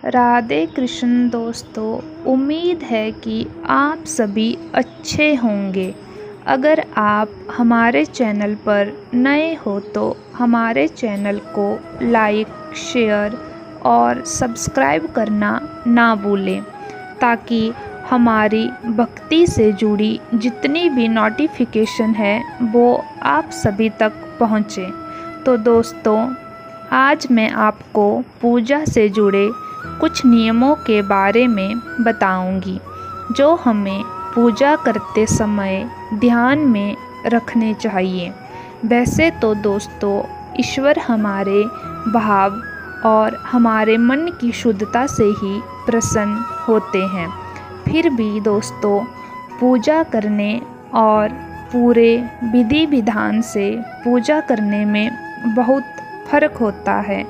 राधे कृष्ण दोस्तों, उम्मीद है कि आप सभी अच्छे होंगे। अगर आप हमारे चैनल पर नए हो तो हमारे चैनल को लाइक, शेयर और सब्सक्राइब करना ना भूलें ताकि हमारी भक्ति से जुड़ी जितनी भी नोटिफिकेशन है वो आप सभी तक पहुँचे। तो दोस्तों, आज मैं आपको पूजा से जुड़े कुछ नियमों के बारे में बताऊंगी जो हमें पूजा करते समय ध्यान में रखने चाहिए। वैसे तो दोस्तों, ईश्वर हमारे भाव और हमारे मन की शुद्धता से ही प्रसन्न होते हैं। फिर भी दोस्तों, पूजा करने और पूरे विधि विधान से पूजा करने में बहुत फर्क होता है।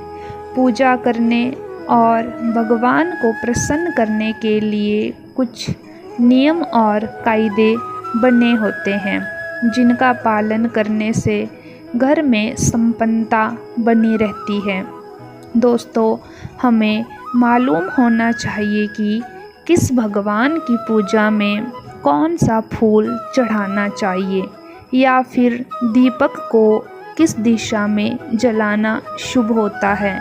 पूजा करने और भगवान को प्रसन्न करने के लिए कुछ नियम और कायदे बने होते हैं जिनका पालन करने से घर में संपन्नता बनी रहती है। दोस्तों, हमें मालूम होना चाहिए कि किस भगवान की पूजा में कौन सा फूल चढ़ाना चाहिए या फिर दीपक को किस दिशा में जलाना शुभ होता है।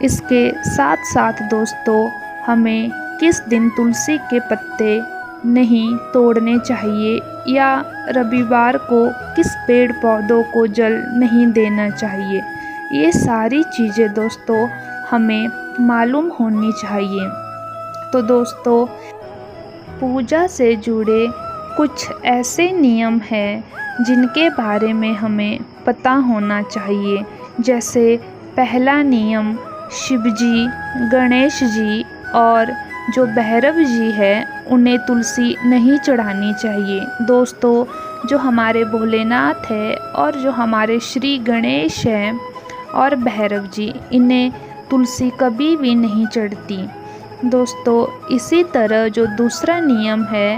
इसके साथ साथ दोस्तों, हमें किस दिन तुलसी के पत्ते नहीं तोड़ने चाहिए या रविवार को किस पेड़ पौधों को जल नहीं देना चाहिए। ये सारी चीज़ें दोस्तों हमें मालूम होनी चाहिए। तो दोस्तों, पूजा से जुड़े कुछ ऐसे नियम हैं जिनके बारे में हमें पता होना चाहिए। जैसे पहला नियम, शिव जी, गणेश जी और जो भैरव जी है उन्हें तुलसी नहीं चढ़ानी चाहिए। दोस्तों, जो हमारे भोलेनाथ है और जो हमारे श्री गणेश हैं और भैरव जी, इन्हें तुलसी कभी भी नहीं चढ़ती। दोस्तों, इसी तरह जो दूसरा नियम है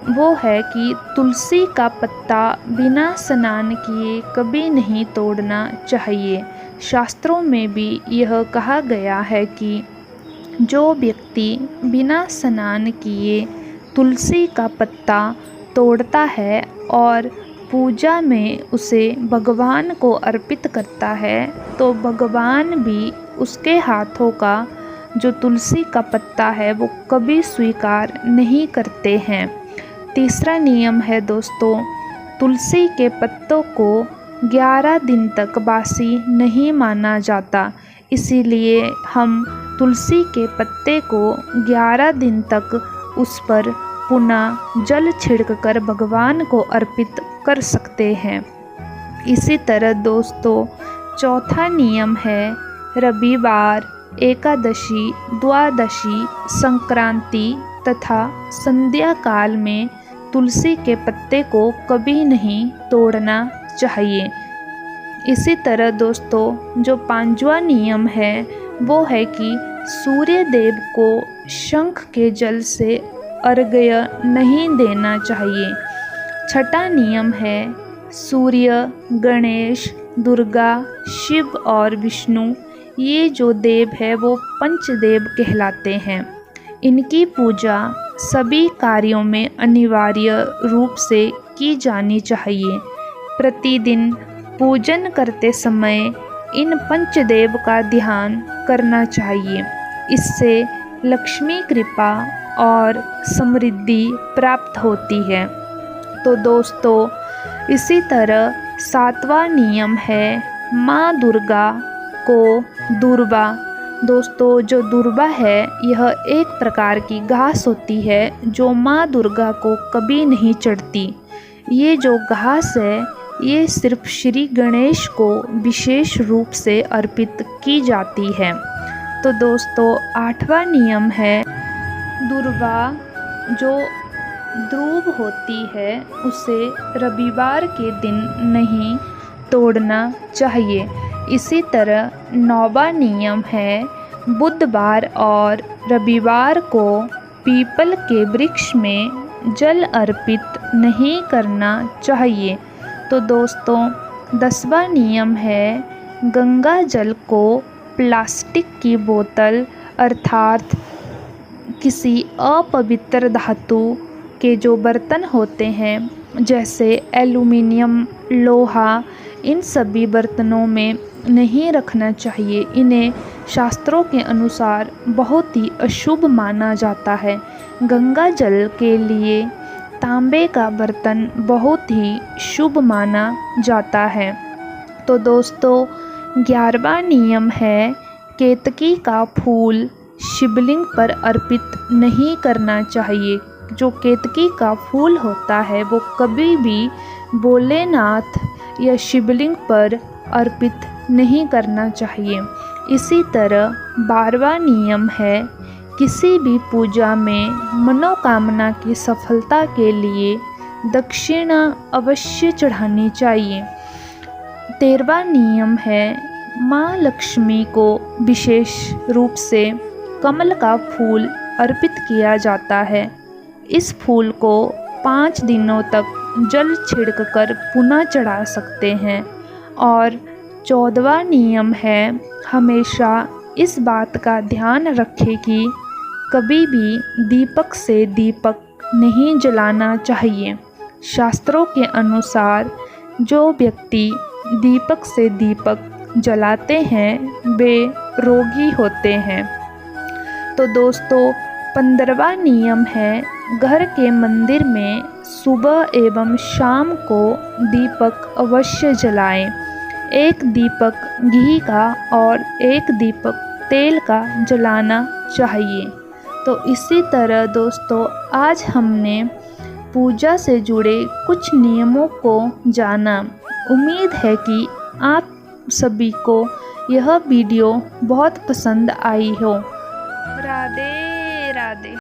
वो है कि तुलसी का पत्ता बिना स्नान किए कभी नहीं तोड़ना चाहिए। शास्त्रों में भी यह कहा गया है कि जो व्यक्ति बिना स्नान किए तुलसी का पत्ता तोड़ता है और पूजा में उसे भगवान को अर्पित करता है तो भगवान भी उसके हाथों का जो तुलसी का पत्ता है वो कभी स्वीकार नहीं करते हैं। तीसरा नियम है दोस्तों, तुलसी के पत्तों को 11 दिन तक बासी नहीं माना जाता। इसीलिए हम तुलसी के पत्ते को 11 दिन तक उस पर पुनः जल छिड़ककर भगवान को अर्पित कर सकते हैं। इसी तरह दोस्तों, चौथा नियम है रविवार, एकादशी, द्वादशी, संक्रांति तथा संध्या काल में तुलसी के पत्ते को कभी नहीं तोड़ना चाहिए। इसी तरह दोस्तों, जो पांचवा नियम है वो है कि सूर्य देव को शंख के जल से अर्घ्य नहीं देना चाहिए। छठा नियम है सूर्य, गणेश, दुर्गा, शिव और विष्णु, ये जो देव है वो पंचदेव कहलाते हैं। इनकी पूजा सभी कार्यों में अनिवार्य रूप से की जानी चाहिए। प्रतिदिन पूजन करते समय इन पंचदेव का ध्यान करना चाहिए। इससे लक्ष्मी कृपा और समृद्धि प्राप्त होती है। तो दोस्तों, इसी तरह सातवां नियम है माँ दुर्गा को दूर्वा। दोस्तों, जो दूर्वा है यह एक प्रकार की घास होती है जो माँ दुर्गा को कभी नहीं चढ़ती। ये जो घास है ये सिर्फ श्री गणेश को विशेष रूप से अर्पित की जाती है। तो दोस्तों, आठवां नियम है दूर्वा जो ध्रुव होती है उसे रविवार के दिन नहीं तोड़ना चाहिए। इसी तरह नौवां नियम है बुधवार और रविवार को पीपल के वृक्ष में जल अर्पित नहीं करना चाहिए। तो दोस्तों, 10वां नियम है गंगा जल को प्लास्टिक की बोतल अर्थात किसी अपवित्र धातु के जो बर्तन होते हैं जैसे एल्युमिनियम, लोहा, इन सभी बर्तनों में नहीं रखना चाहिए। इन्हें शास्त्रों के अनुसार बहुत ही अशुभ माना जाता है। गंगा जल के लिए तांबे का बर्तन बहुत ही शुभ माना जाता है। तो दोस्तों 11वां नियम है केतकी का फूल शिवलिंग पर अर्पित नहीं करना चाहिए। जो केतकी का फूल होता है वो कभी भी भोलेनाथ या शिवलिंग पर अर्पित नहीं करना चाहिए। इसी तरह 12वां नियम है किसी भी पूजा में मनोकामना की सफलता के लिए दक्षिणा अवश्य चढ़ानी चाहिए। 13वां नियम है माँ लक्ष्मी को विशेष रूप से कमल का फूल अर्पित किया जाता है। इस फूल को 5 दिनों तक जल छिड़ककर पुनः चढ़ा सकते हैं। और 14वां नियम है हमेशा इस बात का ध्यान रखें कि कभी भी दीपक से दीपक नहीं जलाना चाहिए। शास्त्रों के अनुसार जो व्यक्ति दीपक से दीपक जलाते हैं वे रोगी होते हैं। तो दोस्तों 15वां नियम है घर के मंदिर में सुबह एवं शाम को दीपक अवश्य जलाएं। एक दीपक घी का और एक दीपक तेल का जलाना चाहिए। तो इसी तरह दोस्तों आज हमने पूजा से जुड़े कुछ नियमों को जाना। उम्मीद है कि आप सभी को यह वीडियो बहुत पसंद आई हो। राधे राधे।